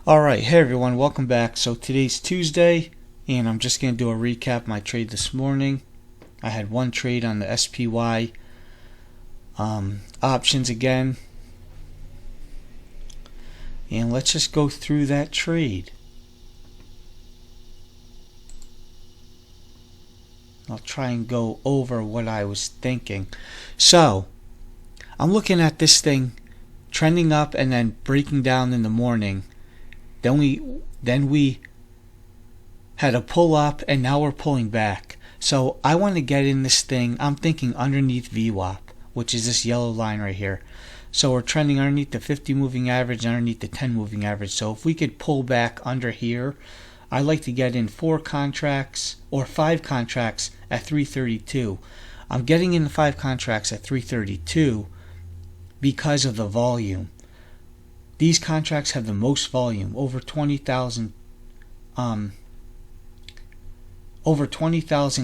Alright, hey everyone, welcome back. So today's Tuesday, and I'm just going to do a recap of my trade this morning. I had one trade on the SPY options again. And let's just go through that trade. I'll try and go over what I was thinking. So, I'm looking at this thing trending up and then breaking down in the morning. Then we had a pull up and now we're pulling back. So I want to get in this thing. I'm thinking underneath VWAP, which is this yellow line right here. So we're trending underneath the 50 moving average, underneath the 10 moving average. So if we could pull back under here, I'd like to get in 4 contracts or 5 contracts at 332. I'm getting in the 5 contracts at 332 because of the volume. These contracts have the most volume, over 20,000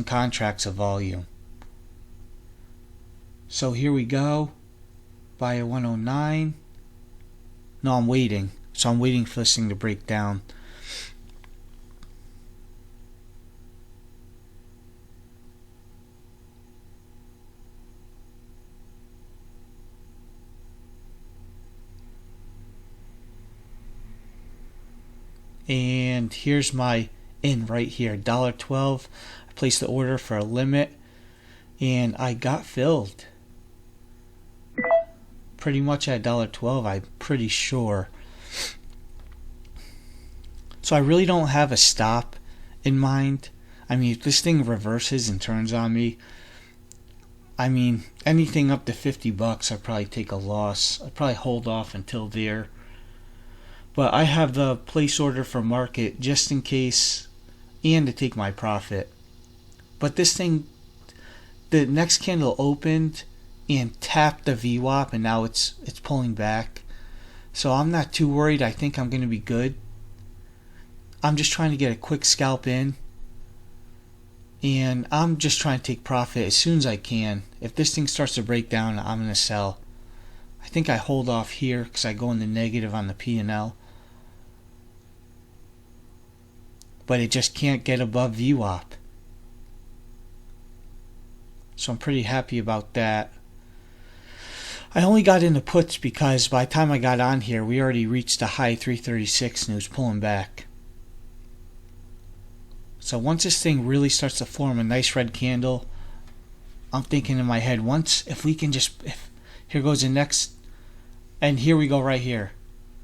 contracts of volume. So here we go. Buy at 109. No, I'm waiting. So I'm waiting for this thing to break down. And here's my in right here, $1.12. I placed the order for a limit and I got filled. Pretty much at $1.12, I'm pretty sure. So I really don't have a stop in mind. I mean, if this thing reverses and turns on me, I mean, anything up to $50, I'd probably take a loss. I'd probably hold off until there. But I have the place order for market just in case and to take my profit. But this thing, the next candle opened and tapped the VWAP and now it's pulling back. So I'm not too worried. I think I'm going to be good. I'm just trying to get a quick scalp in. And I'm just trying to take profit as soon as I can. If this thing starts to break down, I'm going to sell. I think I hold off here because I go in the negative on the P&L. But it just can't get above VWAP. So I'm pretty happy about that. I only got into puts because by the time I got on here, we already reached a high 336 and it was pulling back. So once this thing really starts to form a nice red candle, I'm thinking in my head, if we can just, here goes the next, and here we go right here.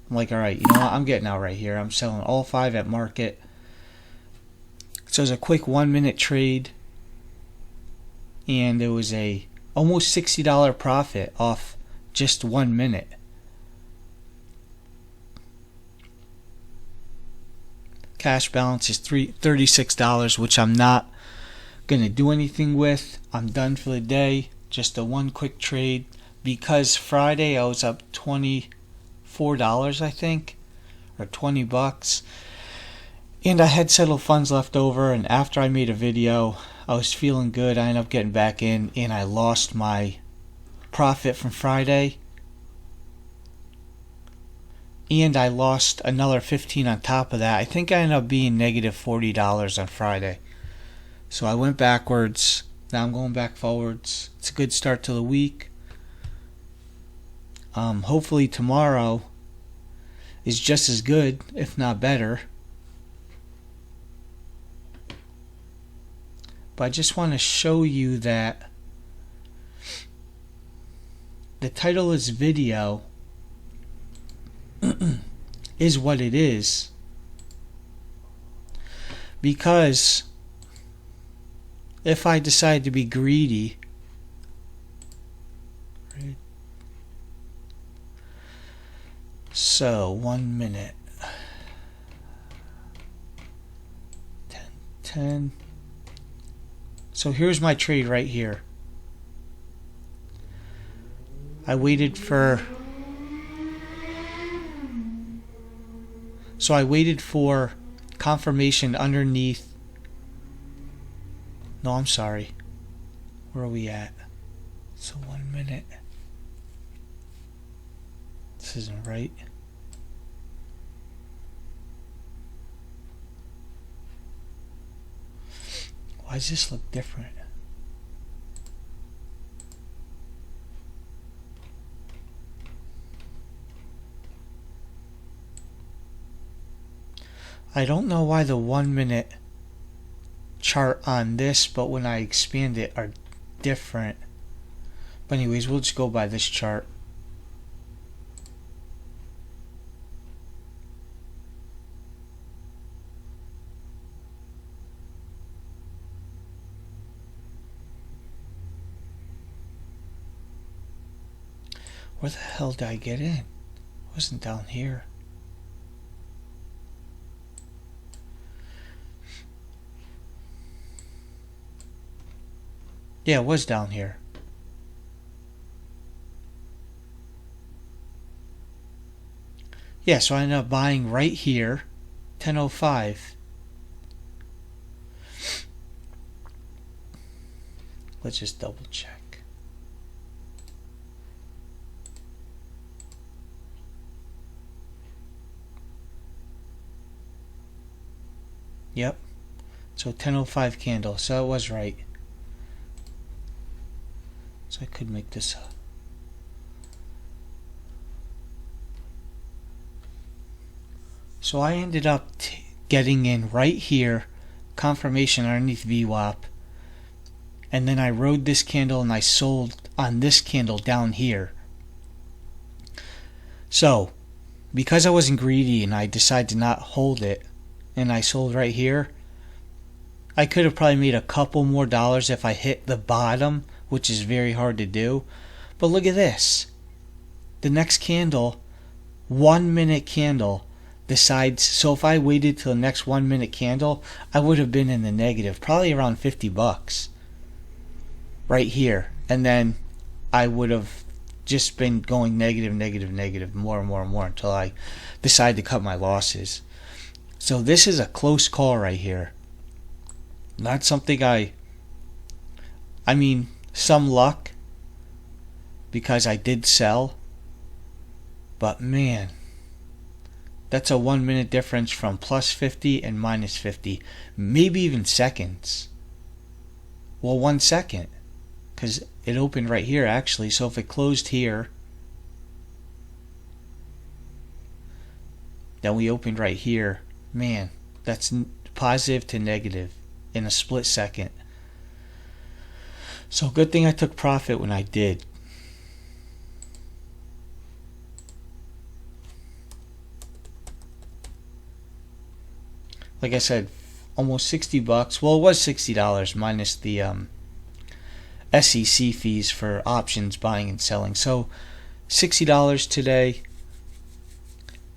I'm like, alright, you know what, I'm getting out right here. I'm selling all 5 at market. So it was a quick 1-minute trade, and it was a almost $60 profit off just 1 minute. Cash balance is $36, which I'm not going to do anything with. I'm done for the day. Just a one quick trade. Because Friday I was up $24, I think, or $20. And I had settled funds left over, and after I made a video, I was feeling good. I ended up getting back in, and I lost my profit from Friday. And I lost another $15 on top of that. I think I ended up being negative $40 on Friday. So I went backwards. Now I'm going back forwards. It's a good start to the week. Hopefully tomorrow is just as good, if not better. But I just want to show you that the title of this video is what it is, because if I decide to be greedy, so 1 minute, 10. So here's my trade right here. I waited for confirmation underneath. No, I'm sorry. Where are we at? So 1 minute. This isn't right. Why does this look different? I don't know why the 1 minute chart on this, but when I expand it, are different. But anyways, we'll just go by this chart. Where the hell did I get in? It wasn't down here. Yeah, it was down here. Yeah, so I ended up buying right here, 10.05. Let's just double check. Yep. So 10.05 candle. So it was right. So I could make this up. So I ended up getting in right here, confirmation underneath VWAP, and then I rode this candle and I sold on this candle down here. So because I wasn't greedy and I decided to not hold it and I sold right here, I could have probably made a couple more dollars if I hit the bottom, which is very hard to do. But look at this. The next candle, 1 minute candle, decides, so if I waited till the next 1 minute candle, I would have been in the negative, probably around $50 right here, and then I would have just been going negative, negative, negative, more and more and more until I decide to cut my losses. So this is a close call right here. Not something I mean, some luck because I did sell, but man, that's a 1 minute difference from plus 50 and minus 50, maybe even seconds. Well, 1 second, because it opened right here actually. So if it closed here, then we opened right here, man, that's positive to negative in a split second. So good thing I took profit when I did. Like I said, almost $60. Well, it was $60 minus the SEC fees for options buying and selling. So $60 today,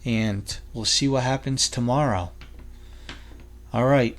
and we'll see what happens tomorrow. All right.